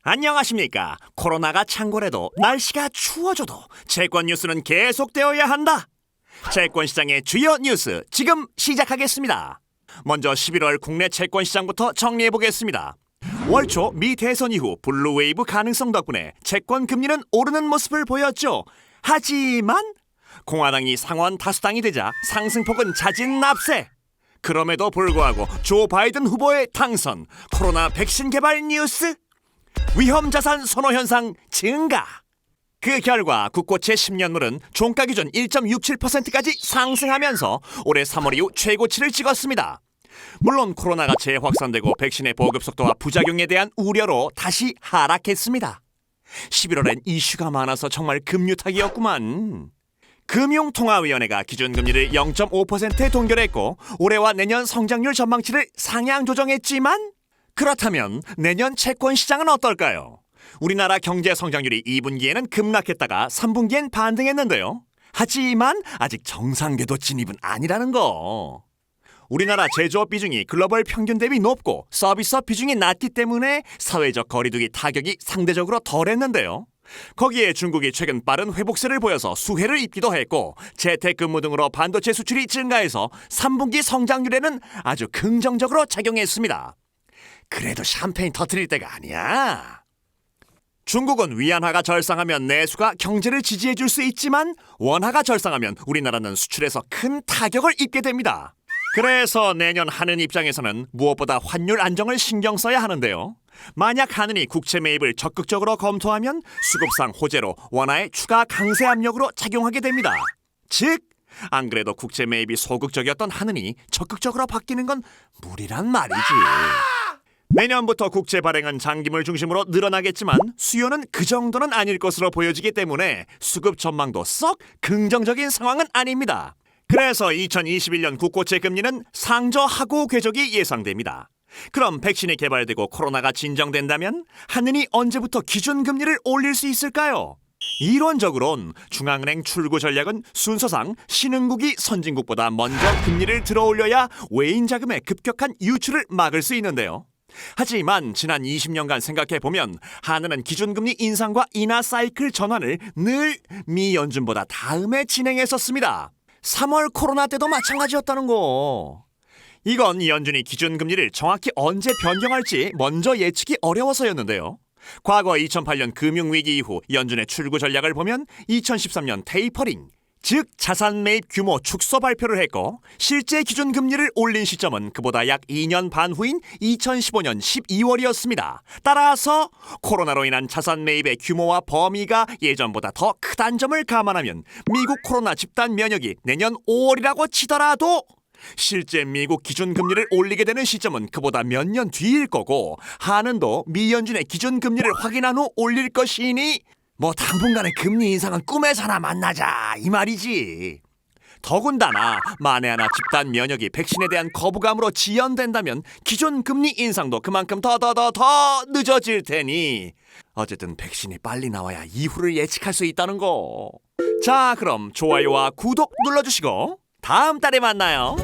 안녕하십니까. 코로나가 창궐해도 날씨가 추워져도 채권 뉴스는 계속되어야 한다. 채권시장의 주요 뉴스 지금 시작하겠습니다. 먼저 11월 국내 채권시장부터 정리해보겠습니다. 월초 미 대선 이후 블루웨이브 가능성 덕분에 채권 금리는 오르는 모습을 보였죠. 하지만 공화당이 상원 다수당이 되자 상승폭은 잦은 납세. 그럼에도 불구하고 조 바이든 후보의 당선, 코로나 백신 개발 뉴스, 위험자산 선호 현상 증가. 그 결과 국고채 10년물은 종가 기준 1.67%까지 상승하면서 올해 3월 이후 최고치를 찍었습니다. 물론 코로나가 재확산되고 백신의 보급 속도와 부작용에 대한 우려로 다시 하락했습니다. 11월엔 이슈가 많아서 정말 금유탁이었구만. 금융통화위원회가 기준금리를 0.5%에 동결했고 올해와 내년 성장률 전망치를 상향 조정했지만, 그렇다면 내년 채권시장은 어떨까요? 우리나라 경제 성장률이 2분기에는 급락했다가 3분기엔 반등했는데요. 하지만 아직 정상궤도 진입은 아니라는 거. 우리나라 제조업 비중이 글로벌 평균 대비 높고 서비스업 비중이 낮기 때문에 사회적 거리두기 타격이 상대적으로 덜했는데요. 거기에 중국이 최근 빠른 회복세를 보여서 수혜를 입기도 했고 재택근무 등으로 반도체 수출이 증가해서 3분기 성장률에는 아주 긍정적으로 작용했습니다. 그래도 샴페인 터뜨릴 때가 아니야. 중국은 위안화가 절상하면 내수가 경제를 지지해줄 수 있지만 원화가 절상하면 우리나라는 수출에서 큰 타격을 입게 됩니다. 그래서 내년 한은 입장에서는 무엇보다 환율 안정을 신경 써야 하는데요. 만약 한은이 국채 매입을 적극적으로 검토하면 수급상 호재로 원화의 추가 강세 압력으로 작용하게 됩니다. 즉, 안 그래도 국채 매입이 소극적이었던 한은이 적극적으로 바뀌는 건 무리란 말이지. 내년부터 국채 발행은 장기물 중심으로 늘어나겠지만 수요는 그 정도는 아닐 것으로 보여지기 때문에 수급 전망도 썩 긍정적인 상황은 아닙니다. 그래서 2021년 국고채 금리는 상저하고 궤적이 예상됩니다. 그럼 백신이 개발되고 코로나가 진정된다면 한은이 언제부터 기준금리를 올릴 수 있을까요? 이론적으론 중앙은행 출구 전략은 순서상 신흥국이 선진국보다 먼저 금리를 들어올려야 외인 자금의 급격한 유출을 막을 수 있는데요. 하지만 지난 20년간 생각해보면 한은은 기준금리 인상과 인하 사이클 전환을 늘 미 연준보다 다음에 진행했었습니다. 3월 코로나 때도 마찬가지였다는 거. 이건 연준이 기준금리를 정확히 언제 변경할지 먼저 예측이 어려워서였는데요. 과거 2008년 금융위기 이후 연준의 출구 전략을 보면 2013년 테이퍼링, 즉 자산 매입 규모 축소 발표를 했고 실제 기준금리를 올린 시점은 그보다 약 2년 반 후인 2015년 12월이었습니다. 따라서 코로나로 인한 자산 매입의 규모와 범위가 예전보다 더 크다는 점을 감안하면 미국 코로나 집단 면역이 내년 5월이라고 치더라도 실제 미국 기준금리를 올리게 되는 시점은 그보다 몇 년 뒤일 거고 한은도 미 연준의 기준금리를 확인한 후 올릴 것이니 뭐 당분간의 금리 인상은 꿈에서나 만나자 이 말이지. 더군다나 만에 하나 집단 면역이 백신에 대한 거부감으로 지연된다면 기존 금리 인상도 그만큼 더 늦어질 테니 어쨌든 백신이 빨리 나와야 이후를 예측할 수 있다는 거. 자, 그럼 좋아요와 구독 눌러주시고 다음 달에 만나요.